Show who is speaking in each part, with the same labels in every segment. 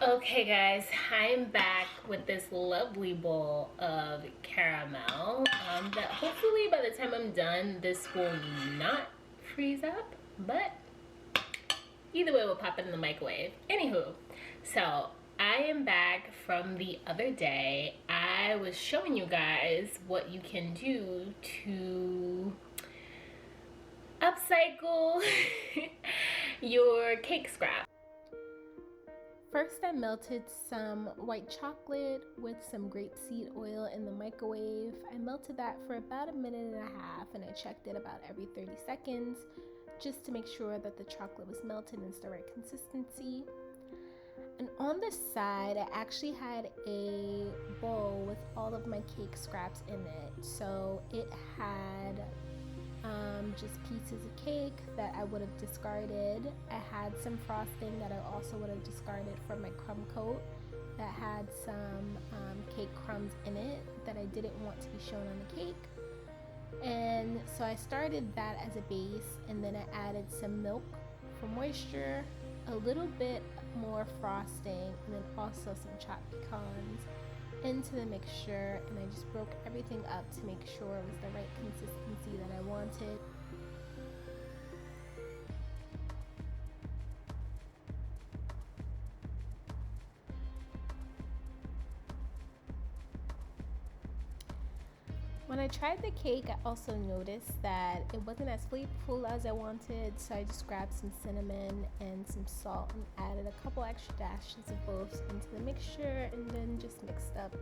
Speaker 1: Okay guys, I'm back with this lovely bowl of caramel that hopefully by the time I'm done this will not freeze up, but either way we'll pop it in the microwave. Anywho, so I am back from the other day. I was showing you guys what you can do to upcycle your cake scrap. First, I melted some white chocolate with some grapeseed oil in the microwave. I melted that for about 1.5 minutes and I checked it about every 30 seconds just to make sure that the chocolate was melted and it's the right consistency. And on the side, I actually had a bowl with all of my cake scraps in it. So it had just pieces of cake that I would have discarded. I had some frosting that I also would have discarded from my crumb coat that had some cake crumbs in it that I didn't want to be shown on the cake. And so I started that as a base, and then I added some milk for moisture, a little bit more frosting, and then also some chopped pecans into the mixture, and I just broke everything up to make sure it was the right consistency that I wanted. When I tried the cake, I also noticed that it wasn't as flavorful as I wanted, so I just grabbed some cinnamon and some salt and added a couple extra dashes of both into the mixture, and then just mixed up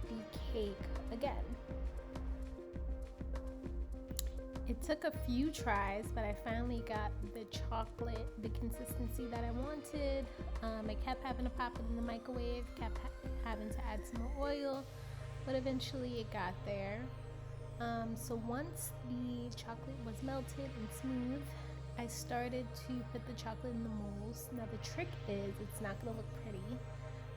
Speaker 1: the cake again. It took a few tries, but I finally got the chocolate, the consistency that I wanted. I kept having to pop it in the microwave, kept having to add some more oil, but eventually it got there. So once the chocolate was melted and smooth, I started to put the chocolate in the molds. Now the trick is it's not going to look pretty.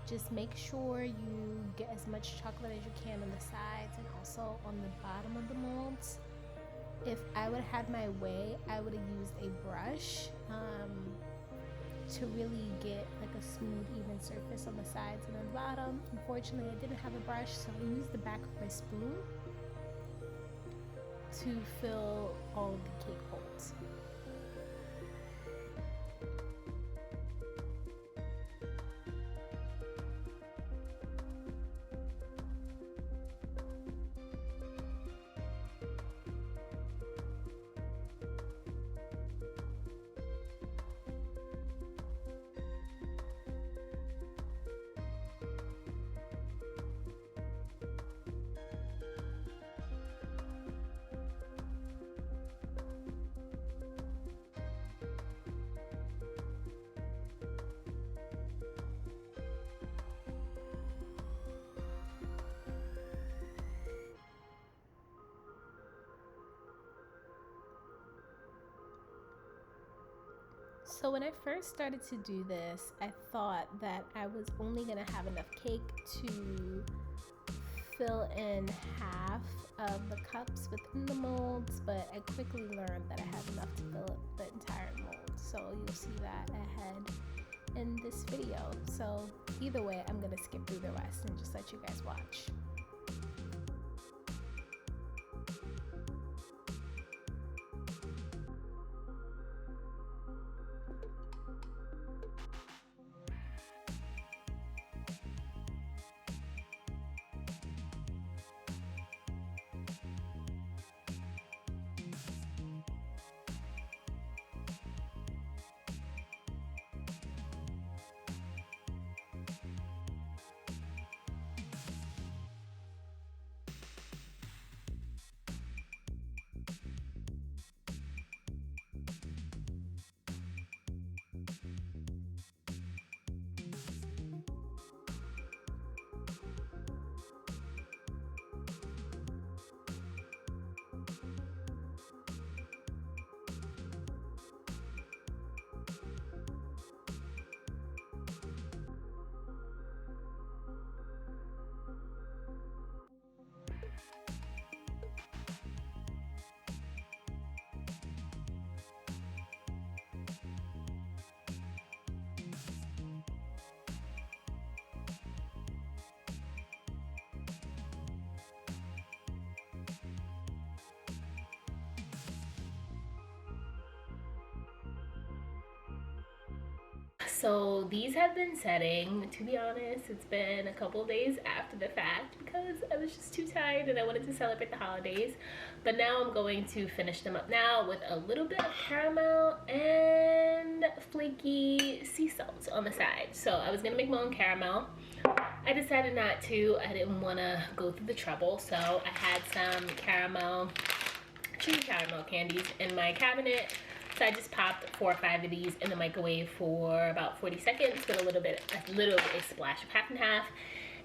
Speaker 1: Just make sure you get as much chocolate as you can on the sides and also on the bottom of the molds. If I would have had my way, I would have used a brush to really get like a smooth, even surface on the sides and on the bottom. Unfortunately, I didn't have a brush, so I used the back of my spoon to fill all of the cake holes. So when I first started to do this, I thought that I was only gonna have enough cake to fill in half of the cups within the molds, but I quickly learned that I had enough to fill up the entire mold. So you'll see that ahead in this video. So either way, I'm gonna skip through the rest and just let you guys watch. So these have been setting. To be honest, it's been a couple days after the fact because I was just too tired and I wanted to celebrate the holidays. But now I'm going to finish them up now with a little bit of caramel and flaky sea salt on the side. So I was gonna make my own caramel. I decided not to. I didn't want to go through the trouble. So I had some chewy caramel candies in my cabinet. So I just popped 4 or 5 of these in the microwave for about 40 seconds with a splash of half and half.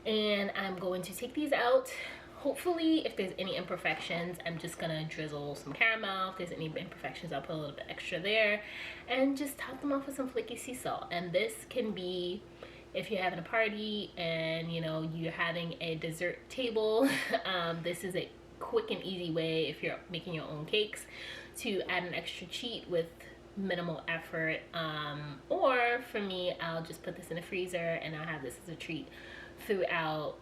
Speaker 1: And I'm going to take these out. Hopefully, if there's any imperfections, I'm just gonna drizzle some caramel. If there's any imperfections, I'll put a little bit extra there. And just top them off with some flaky sea salt. And this can be, if you're having a party and you're having a dessert table, this is a quick and easy way if you're making your own cakes to add an extra cheat with minimal effort. Or for me, I'll just put this in the freezer and I'll have this as a treat throughout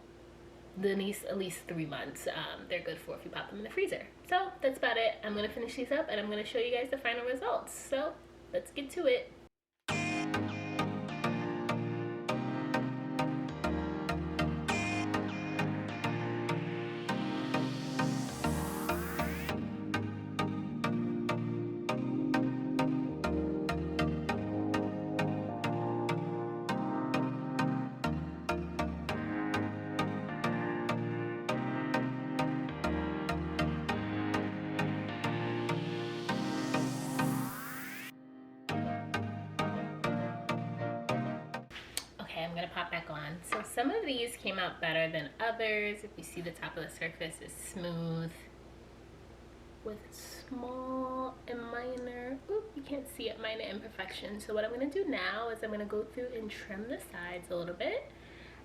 Speaker 1: at least 3 months. They're good for if you pop them in the freezer. So that's about it. I'm gonna finish these up and I'm gonna show you guys the final results. So let's get to it. I'm gonna pop back on. So some of these came out better than others. If you see, the top of the surface is smooth with small and minor, you can't see it, minor imperfections. So what I'm gonna do now is I'm gonna go through and trim the sides a little bit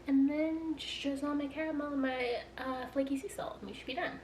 Speaker 1: and then just drizzle on my caramel and my flaky sea salt and we should be done.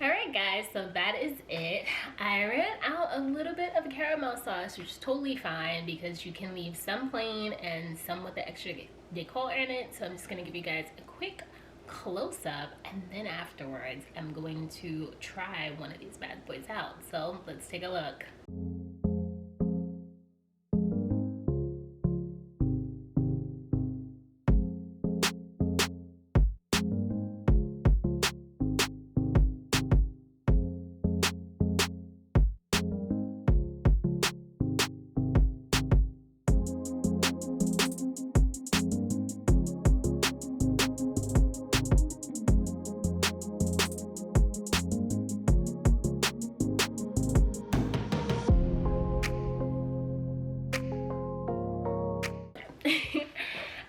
Speaker 1: Alright guys, so that is it. I ran out a little bit of caramel sauce, which is totally fine because you can leave some plain and some with the extra decor in it. So I'm just going to give you guys a quick close-up and then afterwards I'm going to try one of these bad boys out. So let's take a look.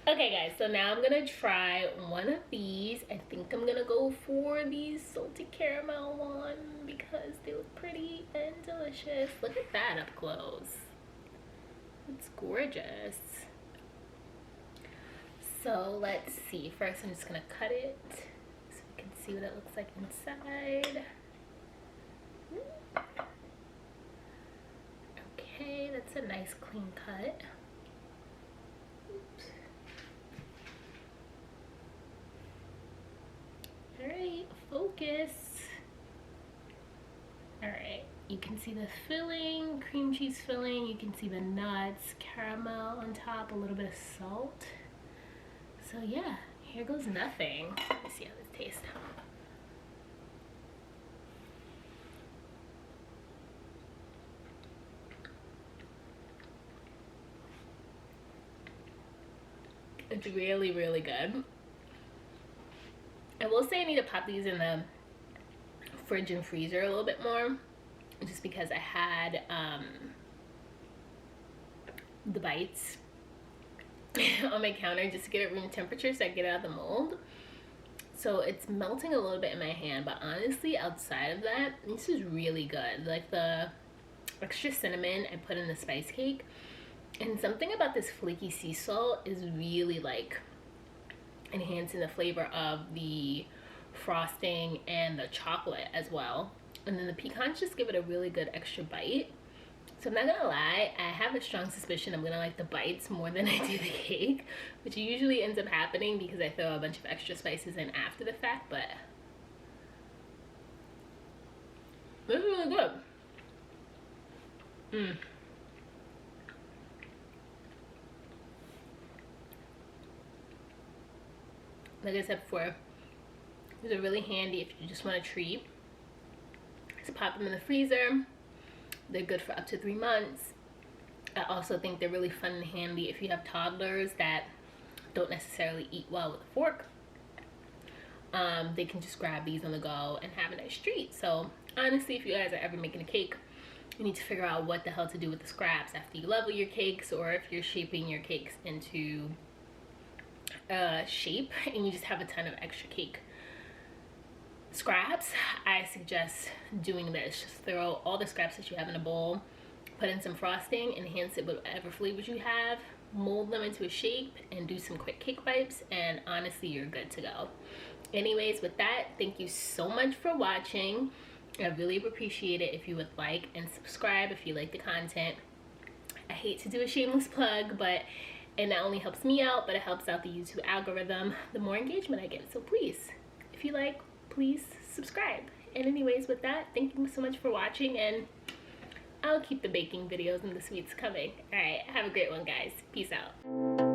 Speaker 1: Okay guys, so now I'm gonna try one of these. I think I'm gonna go for the salty caramel one because they look pretty and delicious. Look at that up close. It's gorgeous. So let's see. First I'm just gonna cut it so you can see what it looks like inside. Okay, that's a nice clean cut. focus. All right, you can see the filling, cream cheese filling. You can see the nuts, caramel on top, a little bit of salt. So yeah, here goes nothing. Let me see how this tastes. It's really, really good. I will say I need to pop these in the fridge and freezer a little bit more, just because I had the bites on my counter just to get it room temperature so I get it out of the mold. So it's melting a little bit in my hand, but honestly, outside of that, this is really good. Like the extra cinnamon I put in the spice cake, and something about this flaky sea salt is really like enhancing the flavor of the frosting and the chocolate as well. And then the pecans just give it a really good extra bite. So I'm not gonna lie, I have a strong suspicion I'm gonna like the bites more than I do the cake, which usually ends up happening because I throw a bunch of extra spices in after the fact, but this is really good. Like I said before, these are really handy if you just want a treat. Just pop them in the freezer. They're good for up to 3 months. I also think they're really fun and handy if you have toddlers that don't necessarily eat well with a fork. They can just grab these on the go and have a nice treat. So honestly, if you guys are ever making a cake, you need to figure out what the hell to do with the scraps after you level your cakes, or if you're shaping your cakes into shape and you just have a ton of extra cake scraps, I suggest doing this. Just throw all the scraps that you have in a bowl, put in some frosting, enhance it with whatever flavors you have, mold them into a shape, and do some quick cake bites, and honestly, you're good to go. Anyways, with that, thank you so much for watching. I really appreciate it if you would like and subscribe if you like the content. I hate to do a shameless plug, but it not only helps me out, but it helps out the YouTube algorithm the more engagement I get. So please, if you like, please subscribe. And anyways, with that, thank you so much for watching, and I'll keep the baking videos and the sweets coming. All right, have a great one, guys. Peace out.